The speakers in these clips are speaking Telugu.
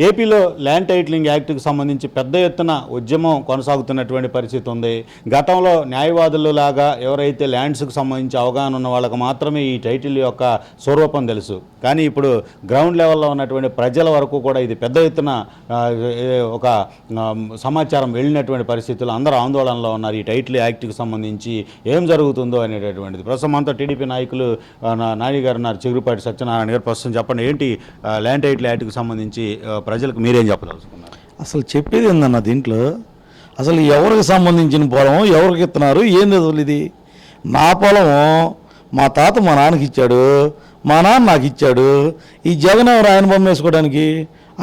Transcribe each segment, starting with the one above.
ఏపీలో ల్యాండ్ టైటిలింగ్ యాక్ట్కి సంబంధించి పెద్ద ఎత్తున ఉద్యమం కొనసాగుతున్నటువంటి పరిస్థితి ఉంది. గతంలో న్యాయవాదులు లాగా ఎవరైతే ల్యాండ్స్కి సంబంధించి అవగాహన ఉన్న వాళ్ళకి మాత్రమే ఈ టైటిల్ యొక్క స్వరూపం తెలుసు. కానీ ఇప్పుడు గ్రౌండ్ లెవెల్లో ఉన్నటువంటి ప్రజల వరకు కూడా ఇది పెద్ద ఎత్తున ఒక సమాచారం వెళ్ళినటువంటి పరిస్థితులు అందరూ ఆందోళనలో ఉన్నారు. ఈ టైటిల్ యాక్ట్కి సంబంధించి ఏం జరుగుతుందో అనేటటువంటిది. ప్రస్తుతం అంతా టీడీపీ నాయకులు నాని గారు ఉన్నారు, చిగురుపాటి సత్యనారాయణ గారు. ప్రస్తుతం చెప్పండి, ఏంటి ల్యాండ్ టైటిల్ యాక్ట్కి సంబంధించి ప్రజలకు మీరేం చెప్పదలుచుకున్నారు? అసలు చెప్పేది ఏందన్న దీంట్లో, అసలు ఎవరికి సంబంధించిన పొలం ఎవరికి ఇస్తున్నారు ఏంది? అసలు ఇది నా పొలం, మా తాత మా నాన్నకి ఇచ్చాడు, మా నాన్న నాకు ఇచ్చాడు. ఈ జగన్ ఎవరు ఆయన బొమ్మ వేసుకోవడానికి?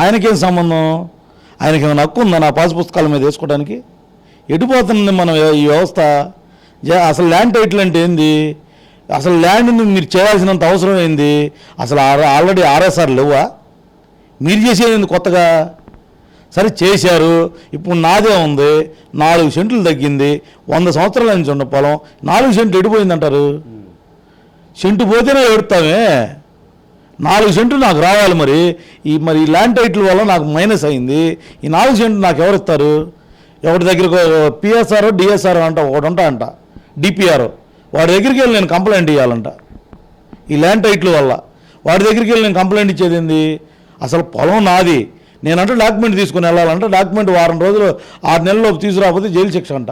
ఆయనకేం సంబంధం? ఆయనకి ఏమైనా హక్కు ఉందా నా పాస్ పుస్తకాల మీద వేసుకోవడానికి? ఎటుపోతుంది మనం ఈ వ్యవస్థ? అసలు ల్యాండ్ టైటిల్ అంటే ఏంది? అసలు ల్యాండ్ని మీరు చేయాల్సినంత అవసరం ఏంది? అసలు ఆల్రెడీ ఆర్ఎస్ఆర్ లేవా? మీరు చేసేది కొత్తగా? సరే చేశారు, ఇప్పుడు నాదే ఉంది, 4 సెంట్లు తగ్గింది, 100 సంవత్సరాల నుంచి ఉన్న పొలం 4 సెంట్లు ఎడిపోయిందంటారు. సెంటు పోతేనే ఎడుతామే, 4 సెంట్లు నాకు రావాలి. మరి ల్యాండ్ టైటిల్ వల్ల నాకు మైనస్ అయింది. ఈ 4 సెంట్లు నాకు ఎవరు ఇస్తారు? ఎవరి దగ్గరకు పిఎస్ఆర్ డిఎస్ఆర్ అంట ఒకటి ఉంటాయంట, డిపిఆర్, వాడి దగ్గరికి వెళ్ళి నేను కంప్లైంట్ ఇవ్వాలంట. ఈ ల్యాండ్ టైటిల్ వల్ల వాడి దగ్గరికి వెళ్ళి నేను కంప్లైంట్ ఇచ్చేది ఏంది? అసలు పొలం నాది, నేనంటే డాక్యుమెంట్ తీసుకుని వెళ్ళాలంటే డాక్యుమెంట్ 1 వారం రోజులు 6 నెలల్లోపు తీసుకురాకపోతే జైలు శిక్ష అంట.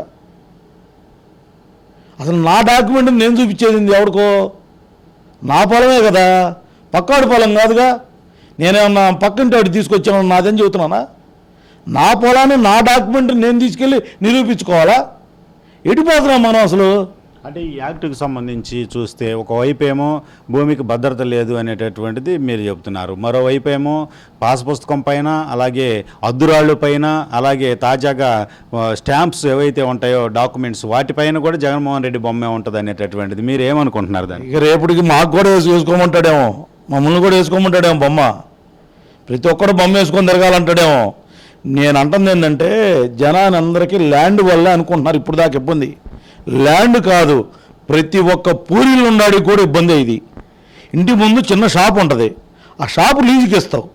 అసలు నా డాక్యుమెంట్ నేను చూపించేది ఎవరికో? నా పొలమే కదా, పక్కాడి పొలం కాదుగా. నేనేమన్నా పక్కింటి వాడు తీసుకొచ్చాను నాదని చెబుతున్నానా? నా పొలాన్ని నా డాక్యుమెంట్ నేను తీసుకెళ్ళి నిరూపించుకోవాలా? ఎడిపోతున్నాం మనం అసలు. అంటే ఈ యాక్ట్కి సంబంధించి చూస్తే ఒకవైపు ఏమో భూమికి భద్రత లేదు అనేటటువంటిది మీరు చెబుతున్నారు, మరోవైపు ఏమో పాస్ పుస్తకం పైన, అలాగే అద్దురాళ్ళు పైన, అలాగే తాజాగా స్టాంప్స్ ఏవైతే ఉంటాయో డాక్యుమెంట్స్ వాటిపైన కూడా జగన్మోహన్ రెడ్డి బొమ్మే ఉంటుంది అనేటటువంటిది. మీరు ఏమనుకుంటున్నారు దాన్ని? ఇక రేపటికి మాకు కూడా వేసుకోమంటాడేమో, మమ్మల్ని కూడా వేసుకోమంటాడేమో బొమ్మ. ప్రతి ఒక్కరు బొమ్మ వేసుకొని తిరగాలంటాడేమో. నేను అంటుంది ఏంటంటే, జనాన్ని అందరికీ ల్యాండ్ వల్లే అనుకుంటున్నారు ఇప్పుడు దాకా ఇబ్బంది. ల్యాండ్ కాదు, ప్రతి ఒక్క పూరిలో ఉన్నాడికి కూడా ఇబ్బంది. ఇది ఇంటి ముందు చిన్న షాప్ ఉంటుంది, ఆ షాపు లీజుకి ఇస్తావు,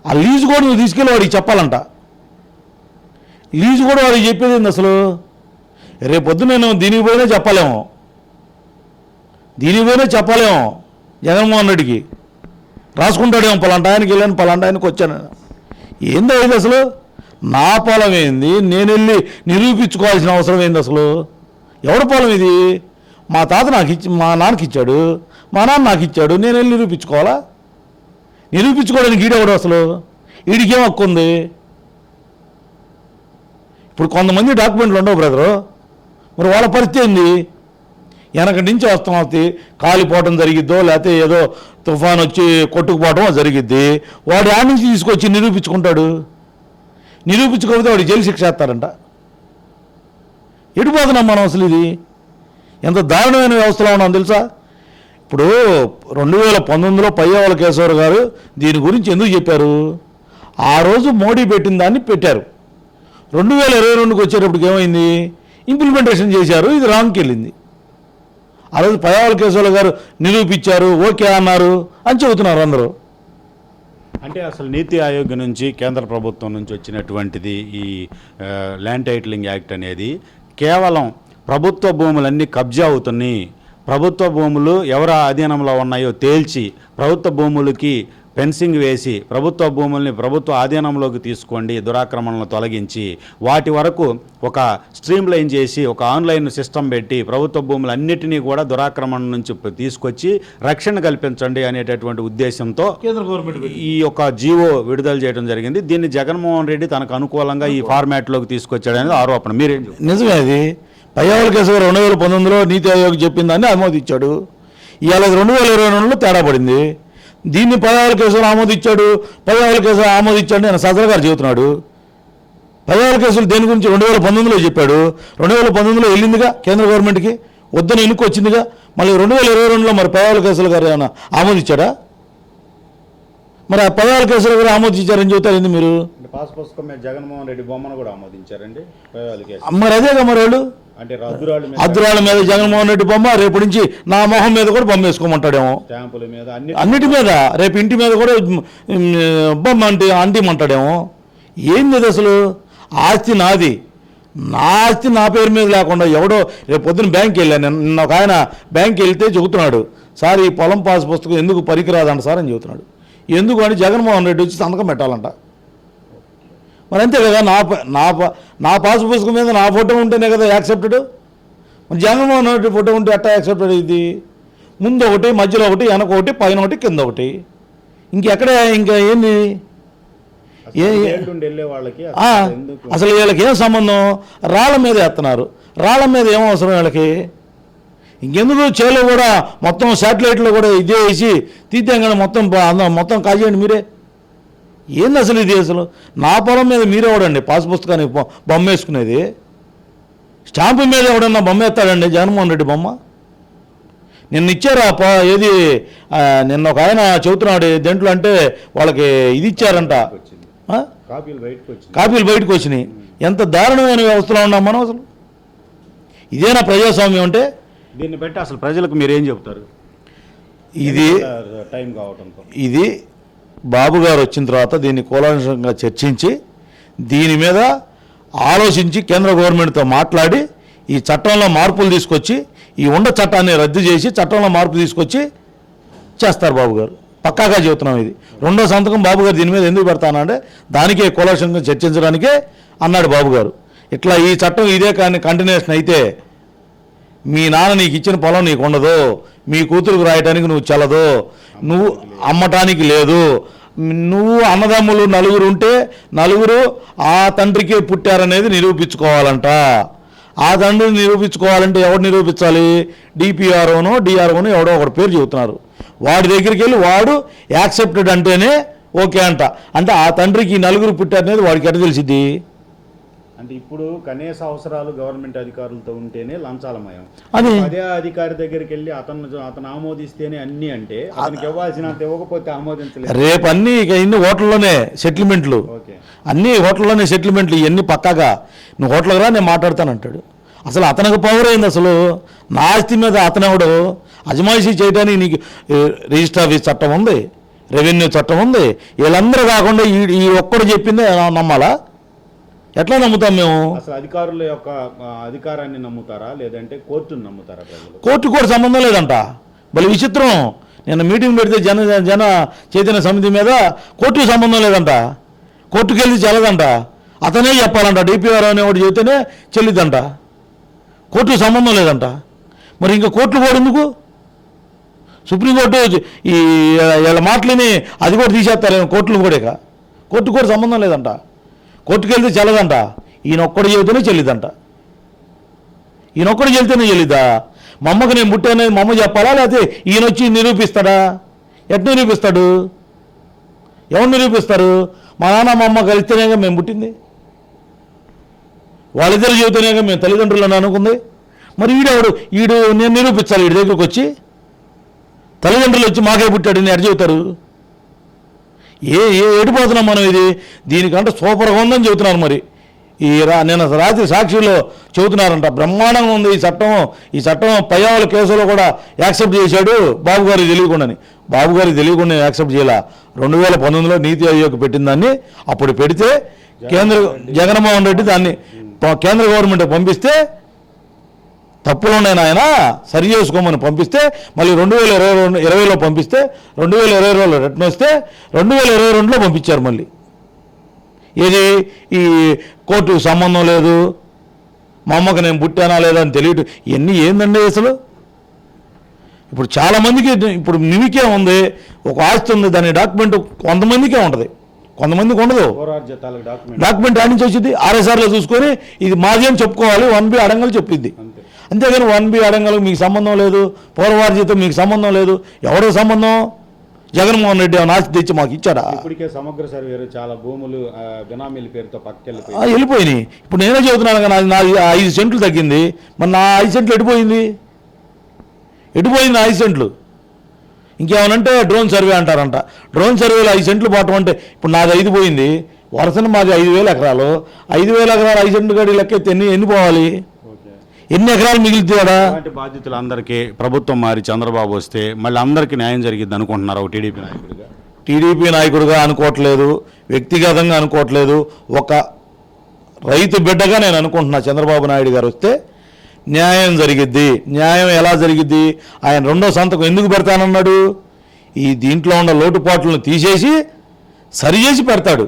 ఆ లీజు కూడా నువ్వు తీసుకెళ్ళి వాడికి చెప్పాలంట. లీజు కూడా వాడికి చెప్పేది ఏంది అసలు? రేపొద్దు నేను దీనికి పోయినా చెప్పలేము, జగన్మోహన్ రెడ్డికి రాసుకుంటాడేమో, పలాంటి ఆయనకి వెళ్ళాను, పలాంటి ఆయనకి వచ్చాను. ఏందో ఇది అసలు? నా పొలం ఏంది, నేను వెళ్ళి నిరూపించుకోవాల్సిన అవసరం ఏంది అసలు? ఎవరి పొలం ఇది? మా తాత మా నాన్నకి ఇచ్చాడు, మా నాన్న నాకు ఇచ్చాడు, నేను వెళ్ళి నిరూపించుకోవాలా? నిరూపించుకోవడానికి ఈడెవడు అసలు? ఈడికేం హక్కు ఉంది? ఇప్పుడు కొంతమంది డాక్యుమెంట్లు ఉండవు బ్రదరు, మరి వాళ్ళ పరిస్థితి ఏంది? వెనక నుంచి వస్తాం కాలిపోవటం జరిగిద్దో, లేకపోతే ఏదో తుఫాన్ వచ్చి కొట్టుకుపోవటం జరిగిద్ది, వాడు ఆ నుంచి తీసుకొచ్చి నిరూపించుకుంటాడు. నిరూపించుకోకపోతే వాడు జైలు శిక్ష వేస్తారంట. ఎడిపోతున్నాం మనం అసలు? ఇది ఎంత దారుణమైన వ్యవస్థలో ఉన్నాం తెలుసా? ఇప్పుడు 2019లో పయ్యావుల కేశవరావు గారు దీని గురించి ఎందుకు చెప్పారు? ఆ రోజు మోడీ పెట్టిన దాన్ని పెట్టారు. 2022కి వచ్చేటప్పటికి ఏమైంది? ఇంప్లిమెంటేషన్ చేశారు, ఇది రాంగ్కి వెళ్ళింది. ఆ రోజు పయ్యావుల కేశవరావు గారు నిరూపించారు, ఓకే అన్నారు అని చెబుతున్నారు అందరూ. అంటే అసలు నీతి ఆయోగ్ నుంచి, కేంద్ర ప్రభుత్వం నుంచి వచ్చినటువంటిది ఈ ల్యాండ్ టైటిలింగ్ యాక్ట్ అనేది కేవలం ప్రభుత్వ భూములన్నీ కబ్జా అవుతున్నాయి, ప్రభుత్వ భూములు ఎవరి అధీనంలో ఉన్నాయో తేల్చి, ప్రభుత్వ భూములకి ఫెన్సింగ్ వేసి ప్రభుత్వ భూముల్ని ప్రభుత్వ ఆధీనంలోకి తీసుకోండి, దురాక్రమణలను తొలగించి వాటి వరకు ఒక స్ట్రీమ్ లైన్ చేసి ఒక ఆన్లైన్ సిస్టమ్ పెట్టి ప్రభుత్వ భూములన్నిటినీ కూడా దురాక్రమణ నుంచి తీసుకొచ్చి రక్షణ కల్పించండి అనేటటువంటి ఉద్దేశంతో కేంద్ర గవర్నమెంట్ ఈ యొక్క జీవో విడుదల చేయడం జరిగింది. దీన్ని జగన్మోహన్ రెడ్డి తనకు అనుకూలంగా ఈ ఫార్మాట్లోకి తీసుకొచ్చాడనేది ఆరోపణ. మీరేం? నిజమే, అది పయ్యావుల కేశవరావు 2019లో నీతి ఆయోగ్ చెప్పిన దాన్ని ఆమోదించాడు. ఇవాళ 2022లో తేడా పడింది. దీన్ని పయ్యావుల కేశవరావు ఆమోదించాడు, పయ్యావుల కేశవరావు ఆమోదించాడు నేను సజ్జల గారు చెబుతున్నాడు. పయ్యావుల కేసులు దేని గురించి 2019లో చెప్పాడు, 2019లో వెళ్ళిందిగా కేంద్ర గవర్నమెంట్కి, వద్దని ఎన్నుకు వచ్చిందిగా. మళ్ళీ 2022లో మరి పయ్యావుల కేసులు గారు ఏమైనా ఆమోదించాడా? మరి ఆ పయ్యావుల కేసులు గారు ఆమోదించారని చెబుతారు ఏంది మీరు? పాస్ పుస్తకం మీద జగన్మోహన్ రెడ్డి బొమ్మను కూడా ఆమోదించారండి. మరి అదేగా మరి వాళ్ళు అంటే అద్దురాళ్ళ మీద జగన్మోహన్ రెడ్డి బొమ్మ, రేపు నుంచి నా మొహం మీద కూడా బొమ్మ వేసుకోమంటాడేమో, స్టాంపుల మీద అన్నిటి మీద, రేపు ఇంటి మీద కూడా బొమ్మ అంటిమంటాడేమో. ఏంది ఇది అసలు? ఆస్తి నాది, నా ఆస్తి నా పేరు మీద లేకుండా ఎవడో, రేపు పొద్దున్న బ్యాంక్కి వెళ్ళాను, నిన్న ఒక ఆయన బ్యాంక్కి వెళ్తే చెబుతున్నాడు, సార్ ఈ పొలం పాస్ పుస్తకం ఎందుకు పనికిరాదంట సార్ అని చెబుతున్నాడు. ఎందుకు అని జగన్మోహన్ రెడ్డి వచ్చి సంతకం పెట్టాలంట. మరి అంతే కదా, నా పాస్ పుస్తకం మీద నా ఫోటో ఉంటేనే కదా యాక్సెప్టెడ్. మరి జగన్మోహన్ రెడ్డి ఫోటో ఉంటే ఎట్టా యాక్సెప్టెడ్ ఇది? ముందు ఒకటి, మధ్యలో ఒకటి, వెనక ఒకటి, పైన ఒకటి, కింద ఒకటి, ఇంకెక్కడ ఇంకా ఏంది? అసలు వీళ్ళకి ఏం సంబంధం? రాళ్ళ మీద వేస్తున్నారు, రాళ్ళ మీద ఏం అవసరం వీళ్ళకి? ఇంకెందుకు చేలో కూడా మొత్తం శాటిలైట్లో కూడా ఇదే వేసి తీద్దాం కదా, మొత్తం కాజేయండి మీరే. ఏంది అసలు ఇది? అసలు నా పొలం మీద మీరే ఎవడండి పాస్ పుస్తకానికి బొమ్మ వేసుకునేది? స్టాంపు మీద ఎవడన్నా బొమ్మ వేస్తాడండి జగన్మోహన్ రెడ్డి బొమ్మ? నిన్న ఇచ్చారా ఏది, నిన్న ఒక ఆయన చెబుతున్నాడు దేంట్లో అంటే వాళ్ళకి ఇది ఇచ్చారంట, కాపీలు బయటకు వచ్చినాయి. ఎంత దారుణమైన వ్యవస్థలో ఉన్నాం మనం అసలు. ఇదేనా ప్రజాస్వామ్యం అంటే? దీన్ని బట్టి అసలు ప్రజలకు మీరు ఏం చెప్తారు? ఇది టైం కావడంతో ఇది బాబు గారు వచ్చిన తర్వాత దీన్ని కూలంకషంగా చర్చించి దీని మీద ఆలోచించి కేంద్ర గవర్నమెంట్తో మాట్లాడి ఈ చట్టంలో మార్పులు తీసుకొచ్చి ఈ ఉండ చట్టాన్ని రద్దు చేసి చట్టంలో మార్పు తీసుకొచ్చి చేస్తారు బాబు గారు. పక్కాగా చెబుతున్నాం. ఇది రెండో సంతకం బాబు గారు దీని మీద ఎందుకు పెడతానంటే దానికే కూలంకషంగా చర్చించడానికే అన్నాడు బాబు గారు. ఇట్లా ఈ చట్టం ఇదే కానీ కంటిన్యూషన్ అయితే మీ నాన్న నీకు ఇచ్చిన పొలం నీకు ఉండదు, మీ కూతురుకు రాయటానికి నువ్వు చెల్లదు, నువ్వు అమ్మటానికి లేదు, నువ్వు అన్నదమ్ములు నలుగురు ఉంటే నలుగురు ఆ తండ్రికే పుట్టారనేది నిరూపించుకోవాలంట. ఆ తండ్రిని నిరూపించుకోవాలంటే ఎవరు నిరూపించాలి? డిపిఆర్ఓనో డిఆర్ఓనో ఎవడో ఒకటి పేరు చెబుతున్నారు. వాడి దగ్గరికి వెళ్ళి వాడు యాక్సెప్టెడ్ అంటేనే ఓకే అంట. అంటే ఆ తండ్రికి నలుగురు పుట్టారనేది వాడికి ఎట్ట తెలిసిద్ది? అంటే ఇప్పుడు కనీస అవసరాలు గవర్నమెంట్ అధికారులతో ఉంటేనే లంచాలమయం. అదే అధికారి దగ్గరికి వెళ్ళి అతను ఆమోదిస్తేనే అన్ని అంటే అతనికి ఇవ్వాల్సినంత ఇవ్వకపోతే ఆమోదించలేదు. రేపు అన్ని ఇక ఇన్ని హోటల్లోనే సెటిల్మెంట్లు, అన్ని హోటల్లోనే సెటిల్మెంట్లు, ఇవన్నీ పక్కాగా నువ్వు హోటల్కి రా నేను మాట్లాడతానంటాడు. అసలు అతనికి పవర్ అయింది. అసలు నా ఆస్తి మీద అతనెవడు అజమాయిషీ చేయడానికి? నీకు రిజిస్టర్ ఆఫీస్ చట్టం ఉంది, రెవెన్యూ చట్టం ఉంది, వీళ్ళందరూ కాకుండా ఈ ఒక్కడు చెప్పిందే నమ్మాలా? ఎట్లా నమ్ముతాం మేము? అసలు అధికారుల యొక్క అధికారాన్ని నమ్ముతారా లేదంటే కోర్టును నమ్ముతారా? కోర్టు కూడా సంబంధం లేదంట. భలే విచిత్రం. నిన్న మీటింగ్ పెడితే జన చైతన్య సమితి మీద కోర్టుకు సంబంధం లేదంట. కోర్టుకు వెళ్ళి చెల్లదంట. అతనే చెప్పాలంట. డిపిఆర్ అనేవాడు చెబితేనే చెల్లిద్దంట. కోర్టుకు సంబంధం లేదంట. మరి ఇంకా కోర్టులు కూడా ఎందుకు? సుప్రీంకోర్టు ఈ వీళ్ళ మాటలని అది కూడా తీసేస్తారేమో కోర్టులు కూడా. కోర్టు కూడా సంబంధం లేదంట. కోర్టుకు వెళ్తే చెల్లదంట. ఈయనొక్కడు చెబితేనే చెల్లిద్దంట. ఈయనొక్కడు చెబితేనే చెల్లిద్దా? మా అమ్మకు నేను పుట్టానని మా అమ్మ చెప్పాలా, లేకపోతే ఈయన వచ్చి నిరూపిస్తాడా? ఎట్లా నిరూపిస్తాడు? ఎవరు నిరూపిస్తారు? మా నాన్న మా అమ్మ కలిస్తేనేగా మేము పుట్టింది, వాళ్ళిద్దరు చెబితేనేగా మేము తల్లిదండ్రులను అనుకుంది. మరి ఈడు నేను నిరూపించాలి. వీడి దగ్గరకు వచ్చి తల్లిదండ్రులు వచ్చి మాకే పుట్టాడు నేను ఎట్లా చెబుతారు? ఎడిపోతున్నాం మనం? ఇది దీనికంటే సూపర్గా ఉందని చెబుతున్నారు. మరి నేను రాత్రి సాక్షిలో చెబుతున్నారంట, బ్రహ్మాండంగా ఉంది ఈ చట్టం పయ్యావుల కేసులో కూడా యాక్సెప్ట్ చేశాడు బాబు గారికి తెలియకుండాని. బాబు గారికి తెలియకుండా యాక్సెప్ట్ చేయాల. 2019లో నీతి ఆయోగ్ పెట్టిన దాన్ని అప్పుడు పెడితే జగన్మోహన్ రెడ్డి దాన్ని కేంద్ర గవర్నమెంట్ పంపిస్తే తప్పులు ఉన్నాయి నాయన సరి చేసుకోమని పంపిస్తే, మళ్ళీ 2020లో పంపిస్తే 2022లో రిటర్న్ వస్తే 2022లో పంపించారు. మళ్ళీ ఏది ఈ కోర్టుకు సంబంధం లేదు, మా అమ్మకు నేను పుట్టానా లేదా అని తెలియదు. ఇవన్నీ ఏందండి అసలు? ఇప్పుడు చాలామందికి ఇప్పుడు మీకే ఉంది, ఒక ఆస్తి ఉంది, దాని డాక్యుమెంట్ కొంతమందికే ఉంటుంది, కొంతమందికి ఉండదు. డాక్యుమెంట్ ఆడి నుంచి వచ్చింది RSRలో చూసుకొని ఇది మాది అని చెప్పుకోవాలి. 1B అడంగలు చెప్పింది. అంతేగాని 1B అడంగలకు మీకు సంబంధం లేదు, పూర్వార్జితం మీకు సంబంధం లేదు. ఎవరో సంబంధం? జగన్మోహన్ రెడ్డి ఆస్తి తెచ్చి మాకు ఇచ్చాడా? ఇప్పటికే సమగ్ర సర్వేలో చాలా భూములు బినామీల పేరుతో వెళ్ళిపోయినాయి. ఇప్పుడు నేనే చెబుతున్నాను కదా, నాది 5 సెంట్లు తగ్గింది. మరి నా 5 సెంట్లు ఎడిపోయింది 5 సెంట్లు. ఇంకేమనంటే డ్రోన్ సర్వే అంటారంట. డ్రోన్ సర్వేలో 5 సెంట్లు పోవటం అంటే ఇప్పుడు నాది 5 పోయింది. వరుసన మాది 5,000 ఎకరాలు. 5,000 ఎకరాలు 5 సెంట్లు గడి లెక్క ఎన్ని పోవాలి? ఎన్ని ఎకరాలు మిగులుతాడా? ఇలాంటి బాధ్యతలందరికీ ప్రభుత్వం మారి చంద్రబాబు వస్తే మళ్ళీ అందరికీ న్యాయం జరిగిద్ది అనుకుంటున్నారు ఒక టీడీపీ నాయకుడిగా? టీడీపీ నాయకుడిగా అనుకోవట్లేదు, వ్యక్తిగతంగా అనుకోవట్లేదు, ఒక రైతు బిడ్డగా నేను అనుకుంటున్నా చంద్రబాబు నాయుడు గారు వస్తే న్యాయం జరిగిద్ది. న్యాయం ఎలా జరిగిద్ది? ఆయన రెండో సంతకం ఎందుకు పెడతానన్నాడు? ఈ దీంట్లో ఉన్న లోటుపాట్లను తీసేసి సరి చేసి పెడతాడు.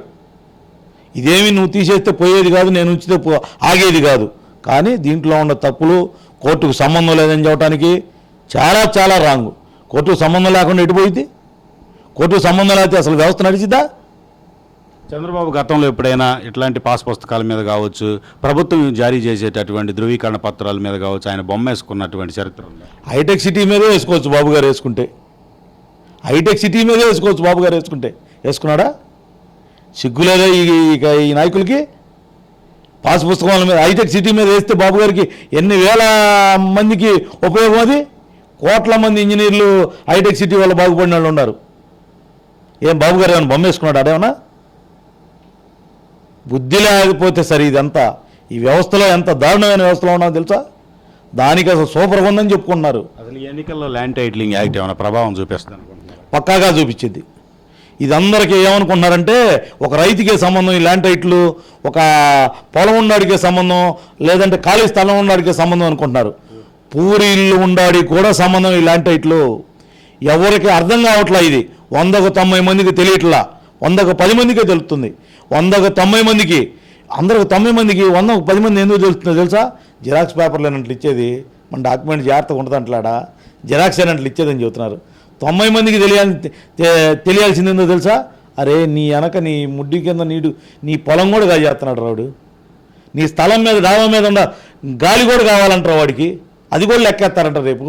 ఇదేమి నువ్వు తీసేస్తే పోయేది కాదు, నేను ఉంచితే ఆగేది కాదు. కానీ దీంట్లో ఉన్న తప్పులు కోర్టుకు సంబంధం లేదని చెప్పడానికి చాలా చాలా రాంగు. కోర్టుకు సంబంధం లేకుండా ఎటుపోయింది? కోర్టుకు సంబంధం లేకపోతే అసలు వ్యవస్థ నడిచిద్దా? చంద్రబాబు గతంలో ఎప్పుడైనా ఇట్లాంటి పాస్ పుస్తకాల మీద కావచ్చు, ప్రభుత్వం జారీ చేసేటటువంటి ధృవీకరణ పత్రాల మీద కావచ్చు, ఆయన బొమ్మ వేసుకున్నటువంటి చరిత్ర ఉందా? హైటెక్ సిటీ మీదే వేసుకోవచ్చు బాబు గారు వేసుకుంటే. హైటెక్ సిటీ మీదే వేసుకోవచ్చు బాబు గారు వేసుకుంటే. వేసుకున్నాడా? సిగ్గులేదా ఈ నాయకులకి? పాస్ పుస్తకాల మీద హైటెక్ సిటీ మీద వేస్తే బాబు గారికి ఎన్ని వేల మందికి ఉపయోగం అది? కోట్ల మంది ఇంజనీర్లు హైటెక్ సిటీ వల్ల బాగుపడిన వాళ్ళు ఉన్నారు. ఏం బాబు గారు ఏమైనా బొమ్మ వేసుకున్నాడు? అదేమన్నా బుద్ధి లేకపోతే సరే ఇదంతా ఈ వ్యవస్థలో ఎంత దారుణమైన వ్యవస్థలో ఉన్నామో తెలుసా? దానికి అసలు సూపర్గా ఉందని చెప్పుకుంటున్నారు. అసలు ఈ ఎన్నికల్లో ల్యాండ్ టైటిలింగ్ యాక్ట్ ఏమైనా ప్రభావం చూపిస్తుంది అనుకుంటున్నారు? పక్కాగా చూపించింది. ఇది అందరికీ ఏమనుకుంటున్నారంటే ఒక రైతుకే సంబంధం ఈ ల్యాండ్ టైట్లు, ఒక పొలం ఉన్నాడికే సంబంధం, లేదంటే ఖాళీ స్థలం ఉన్నాడికే సంబంధం అనుకుంటున్నారు. పూరి ఇల్లు ఉండాడి కూడా సంబంధం ఈ ల్యాండ్ టైట్లు. ఎవరికి అర్థం కావట్లా. ఇది 100కు 90 మందికి తెలియట్లా, 100కు 10 మందికే తెలుస్తుంది. 100కు 90 మందికి, అందరికి 90 మందికి 100కు 10 మంది ఎందుకు తెలుస్తుందో తెలుసా? జిరాక్స్ పేపర్లు అన్నట్లు ఇచ్చేది, మన డాక్యుమెంట్ జాగ్రత్తగా ఉంటుంది అంటలాడా, జిరాక్స్ అయినట్లు ఇచ్చేదని చెబుతున్నారు. 90 మందికి తెలియాల్సింది ఏందో తెలుసా? అరే నీ వెనక నీ ముడ్డి కింద నీ పొలం కూడా కాజేస్తున్నాడు రావుడు. నీ స్థలం మీద డాబా మీద ఉన్న గాలి కూడా కావాలంటారు వాడికి, అది కూడా లెక్కేస్తారంట రేపు.